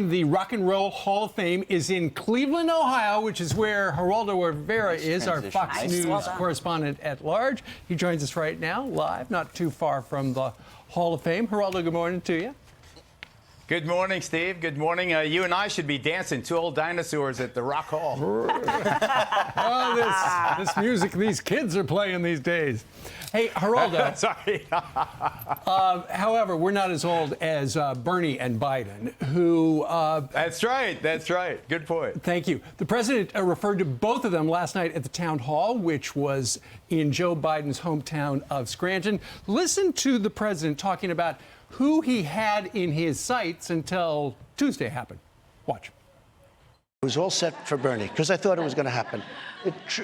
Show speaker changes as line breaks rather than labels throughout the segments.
The Rock and Roll Hall of Fame is in Cleveland, Ohio, which is where Geraldo Rivera is, our Fox News correspondent-at-large. He joins us right now, live, not too far from the Hall of Fame. Geraldo, good morning to you.
Good morning, Steve. Good morning. You and I should be dancing, two old dinosaurs at the Rock Hall.
Oh, this music these kids are playing these days. Hey, Geraldo.
Sorry.
However, we're not as old as Bernie and Biden, who...
That's right. That's right. Good point.
Thank you. The president referred to both of them last night at the town hall, which was in Joe Biden's hometown of Scranton. Listen to the president talking about who he had in his sights until Tuesday happened. Watch.
It was all set for Bernie because I thought it was going to happen.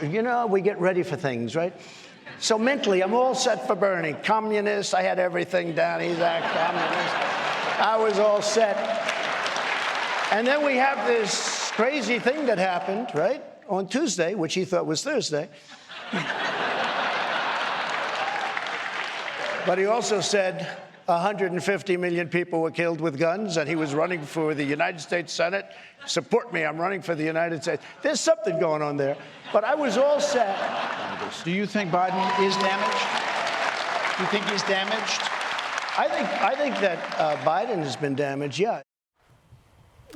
You know, we get ready for things, right? So mentally, I'm all set for Bernie. Communist, I had everything down. He's a communist. I was all set. And then we have this crazy thing that happened, right, on Tuesday, which he thought was Thursday. But he also said 150 million people were killed with guns, and he was running for the United States Senate. Support me, I'm running for the United States. There's something going on there. But I was all set.
Do you think Biden is damaged? Do you think he's damaged?
I think that Biden has been damaged, yeah.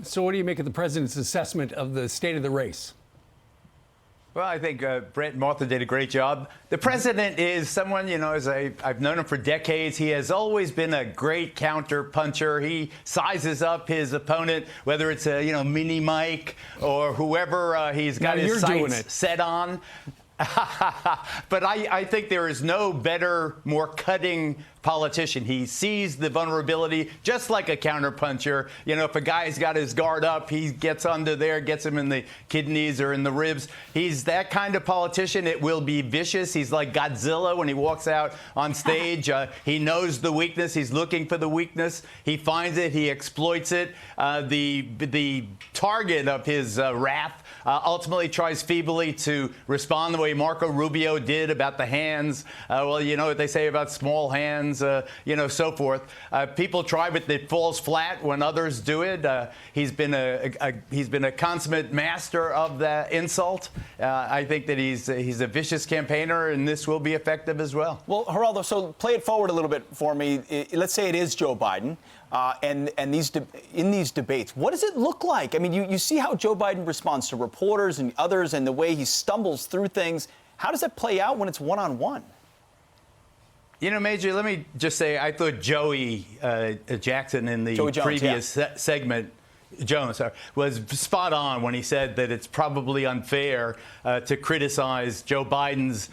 So what do you make of the president's assessment of the state of the race?
Well, I think Brett and Martha did a great job. The president is someone, you know, I've known him for decades. He has always been a great counter puncher. He sizes up his opponent, whether it's a, Mini Mike or whoever he's got his sights set on. But I think there is no better, more cutting politician. He sees the vulnerability just like a counterpuncher. If a guy's got his guard up, he gets under there, gets him in the kidneys or in the ribs. He's that kind of politician. It will be vicious. He's like Godzilla when he walks out on stage. He knows the weakness. He's looking for the weakness. He finds it. He exploits it. The target of his wrath ultimately tries feebly to respond the way Marco Rubio did about the hands. Well, you know what they say about small hands, so forth. People try, but it falls flat when others do it. He's been a consummate master of that insult. I think that he's a vicious campaigner, and this will be effective as well.
Well, Geraldo, so play it forward a little bit for me. Let's say it is Joe Biden. And in these debates, what does it look like? I mean, you see how Joe Biden responds to reporters and others and the way he stumbles through things. How does that play out when it's one-on-one?
Major, let me just say, I thought Joey Jackson in the previous segment, Jones, was spot on when he said that it's probably unfair to criticize Joe Biden's,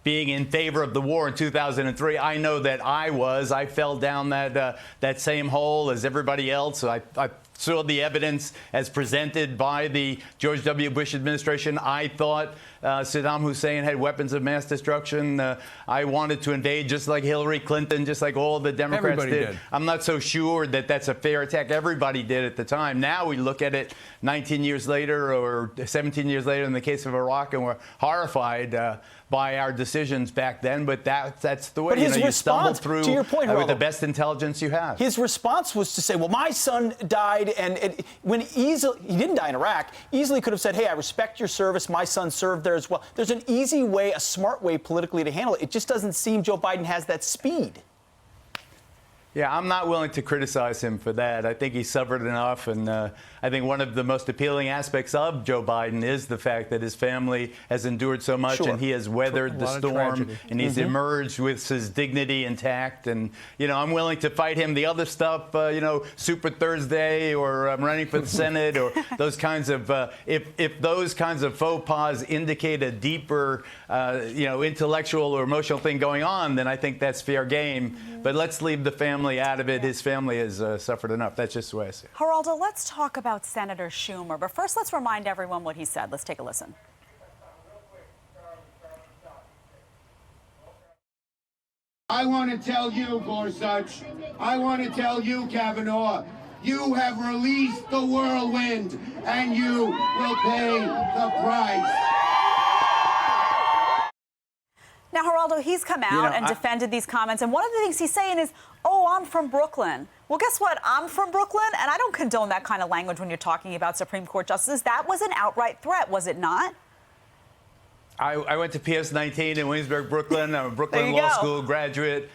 being in favor of the war in 2003. I know that I fell down that same hole as everybody else. I saw the evidence as presented by the George W. Bush administration. I thought Saddam Hussein had weapons of mass destruction. I wanted to invade just like Hillary Clinton, just like all the Democrats did. I'm not so sure that that's a fair attack. Everybody did at the time. Now we look at it 19 years later or 17 years later in the case of Iraq, and we're horrified by our decisions back then, but that's the way.
But his response,
you stumble through
to your point,
with the best intelligence you have.
His response was to say, well, my son died, and when he didn't die in Iraq, easily could have said, hey, I respect your service, my son served there as well. There's an easy way, a smart way politically to handle it. It just doesn't seem Joe Biden has that speed.
Yeah, I'm not willing to criticize him for that. I think he suffered enough, and I think one of the most appealing aspects of Joe Biden is the fact that his family has endured so much, and he has weathered the storm, and he's emerged with his dignity intact. And, I'm willing to fight him. The other stuff, Super Thursday, or I'm running for the Senate, or those kinds of, if those kinds of faux pas indicate a deeper, intellectual or emotional thing going on, then I think that's fair game. But let's leave the family out of it. His family has suffered enough. That's just the way I see it.
Geraldo, let's talk about Senator Schumer. But first, let's remind everyone what he said. Let's take a listen.
I want to tell you, Gorsuch, I want to tell you, Kavanaugh, you have released the whirlwind, and you will pay the price.
Now, Geraldo, he's come out and defended these comments, and one of the things he's saying is, oh, I'm from Brooklyn. Well, guess what? I'm from Brooklyn, and I don't condone that kind of language when you're talking about Supreme Court justices. That was an outright threat, was it not?
I went to PS 19 in Williamsburg, Brooklyn. I'm a Brooklyn Law School graduate.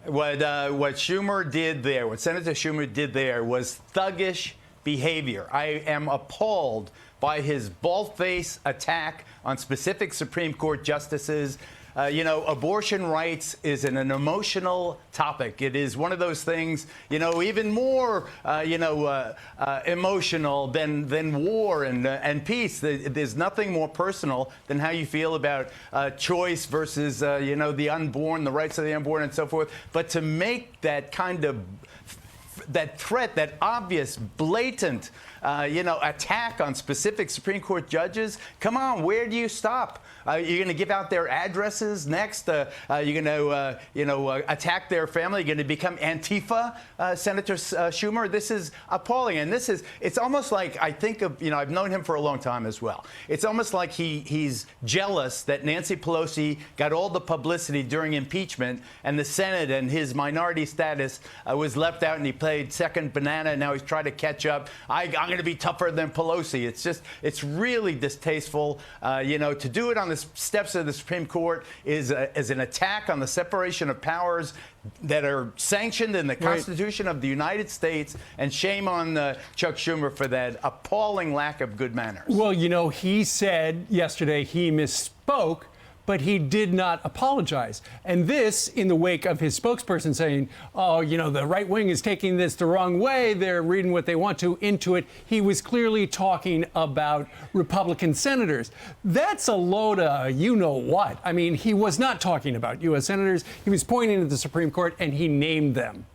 What Schumer did there, what Senator Schumer did there was thuggish behavior. I am appalled by his bald-faced attack on specific Supreme Court justices. Abortion rights is an emotional topic. It is one of those things, even more, emotional than war and peace. There's nothing more personal than how you feel about choice versus, the unborn, the rights of the unborn, and so forth. But to make that kind of that threat, that obvious, blatant, attack on specific Supreme Court judges. Come on, where do you stop? You're going to give out their addresses next? You're going to, attack their family? You're going to become Antifa, Senator Schumer? This is appalling. And it's almost like, I think of, I've known him for a long time as well. It's almost like he's jealous that Nancy Pelosi got all the publicity during impeachment and the Senate and his minority status was left out, and he played second banana, and now he's trying to catch up. I'm going to be tougher than Pelosi. It's really distasteful. To do it on the steps of the Supreme Court is an attack on the separation of powers that are sanctioned in the Constitution of the United States, and shame on Chuck Schumer for that appalling lack of good manners. Well,
he said yesterday he misspoke, but he did not apologize. And this in the wake of his spokesperson saying, the right wing is taking this the wrong way. They're reading what they want to into it. He was clearly talking about Republican senators. That's a load of you-know-what. I mean, he was not talking about U.S. senators. He was pointing at the Supreme Court, and he named them.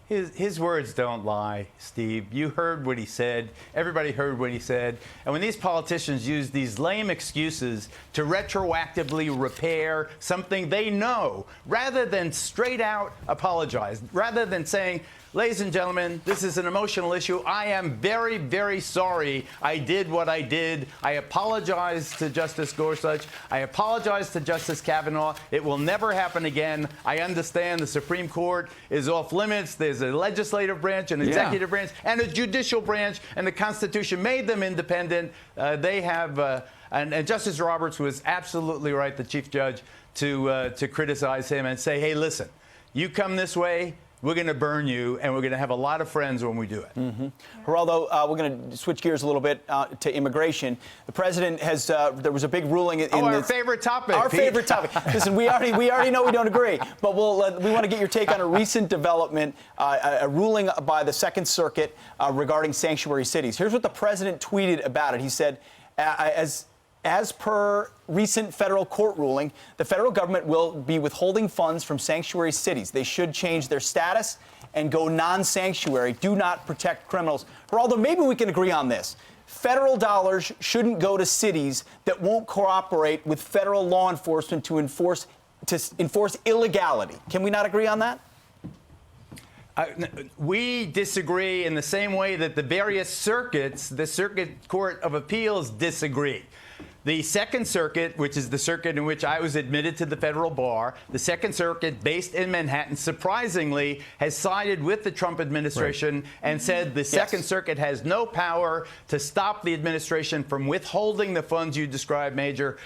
His words don't lie, Steve. You heard what he said. Everybody heard what he said. And when these politicians use these lame excuses to retroactively repair something they know, rather than straight out apologize, rather than saying, ladies and gentlemen, this is an emotional issue. I am very, very sorry I did what I did. I apologize to Justice Gorsuch. I apologize to Justice Kavanaugh. It will never happen again. I understand the Supreme Court is off limits. There's a legislative branch, an executive branch, and a judicial branch, and the Constitution made them independent. They have, and Justice Roberts was absolutely right, the Chief Judge, to criticize him and say, hey, listen, you come this way, we're going to burn you, and we're going to have a lot of friends when we do it.
Mm-hmm. Geraldo, we're going to switch gears a little bit to immigration. The president has, there was a big ruling in
our favorite topic.
Our favorite topic. Listen, we already know we don't agree, but we want to get your take on a recent development, a ruling by the Second Circuit regarding sanctuary cities. Here's what the president tweeted about it. He said, as per recent federal court ruling, the federal government will be withholding funds from sanctuary cities. They should change their status and go non-sanctuary, do not protect criminals. Geraldo, maybe we can agree on this. Federal dollars shouldn't go to cities that won't cooperate with federal law enforcement to enforce illegality. Can we not agree on that?
We disagree in the same way that the various circuits, the Circuit Court of Appeals, disagree. The Second Circuit, which is the circuit in which I was admitted to the federal bar, the Second Circuit, based in Manhattan, surprisingly has sided with the Trump administration and said the Second Circuit has no power to stop the administration from withholding the funds you described, Major,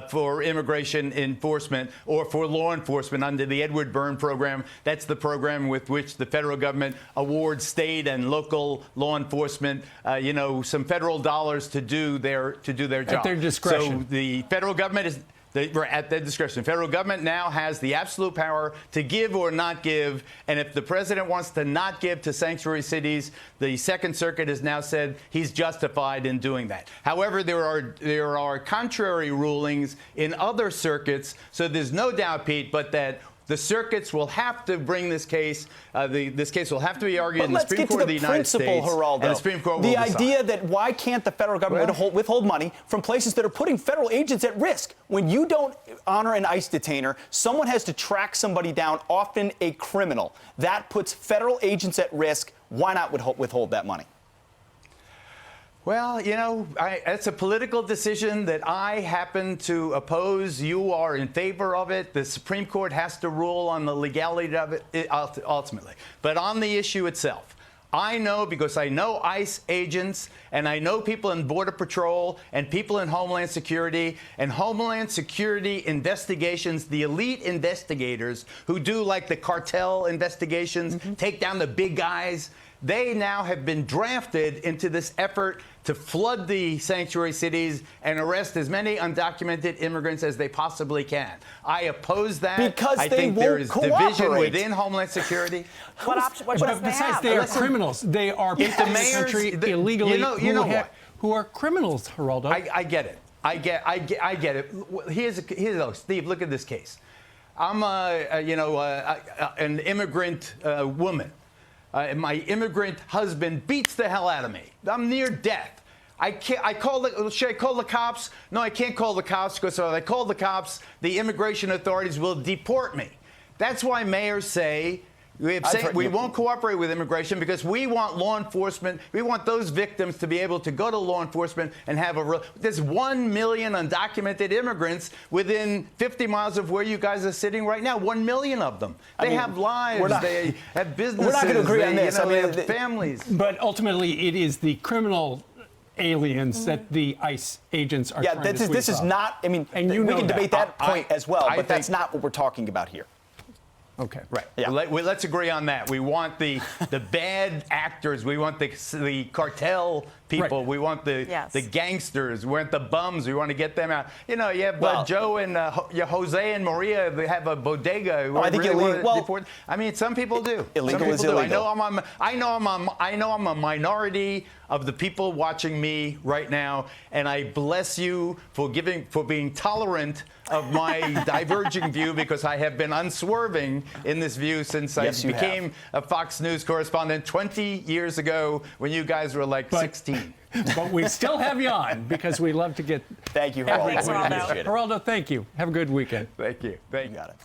for immigration enforcement or for law enforcement under the Edward Byrne program. That's the program with which the federal government awards state and local law enforcement, some federal dollars to do their job.
At their discretion.
So the federal government is at their discretion. The federal government now has the absolute power to give or not give. And if the president wants to not give to sanctuary cities, the Second Circuit has now said he's justified in doing that. However, there are contrary rulings in other circuits. So there's no doubt, Pete, but that the circuits will have to bring this case. This case will have to be argued in the Supreme Court of the United States.
Geraldo.
And the Supreme Court will decide.
The idea that why can't the federal government withhold money from places that are putting federal agents at risk? When you don't honor an ICE detainer, someone has to track somebody down, often a criminal. That puts federal agents at risk. Why not withhold that money?
Well, you know, it's a political decision that I happen to oppose. You are in favor of it. The Supreme Court has to rule on the legality of it ultimately. But on the issue itself, I know, because I know ICE agents and I know people in Border Patrol and people in Homeland Security investigations, the elite investigators who do like the cartel investigations, take down the big guys. They now have been drafted into this effort to flood the sanctuary cities and arrest as many undocumented immigrants as they possibly can. I oppose that.
Because
I
they
think there is
won't
division
cooperate.
within Homeland Security.
What option? What
But
choice they
besides,
have?
they are
Listen,
criminals. They are people in the
mayors-
country
the-
illegally
you know what?
who are criminals, Geraldo.
I get it. I get it. Here's Steve. Look at this case. I'm an immigrant woman. My immigrant husband beats the hell out of me. I'm near death. Should I call the cops? No, I can't call the cops, because if I call the cops, the immigration authorities will deport me. That's why mayors say we won't cooperate with immigration, because we want law enforcement. We want those victims to be able to go to law enforcement and have there's 1 million undocumented immigrants within 50 miles of where you guys are sitting right now. 1 million of them. They have lives. They have businesses.
We're not going to agree on this.
They have families.
But ultimately, it is the criminal aliens that the ICE agents are trying to sweep
this is
up.
not, I mean,
And you
we
know
can
that.
debate that point as well,
I
but that's
think-
not what we're talking about here.
Okay.
Right.
Yeah.
Let's agree on that. We want the bad actors. We want the cartel people.
Right.
We want the gangsters. We want the bums. We want to get them out. You know, you have Joe and Jose and Maria. They have a bodega.
I think
I mean, some people do.
Illegal
some
is
people do.
illegal.
I know I'm a minority of the people watching me right now, and I bless you for being tolerant of my diverging view, because I have been unswerving in this view since I became a Fox News correspondent 20 years ago, when you guys were like 16.
But we still have you on, because we love to get.
Thank you,
every
Geraldo.
point of view.
Appreciate it.
Geraldo, thank you. Have a good weekend.
Thank you.
You got it.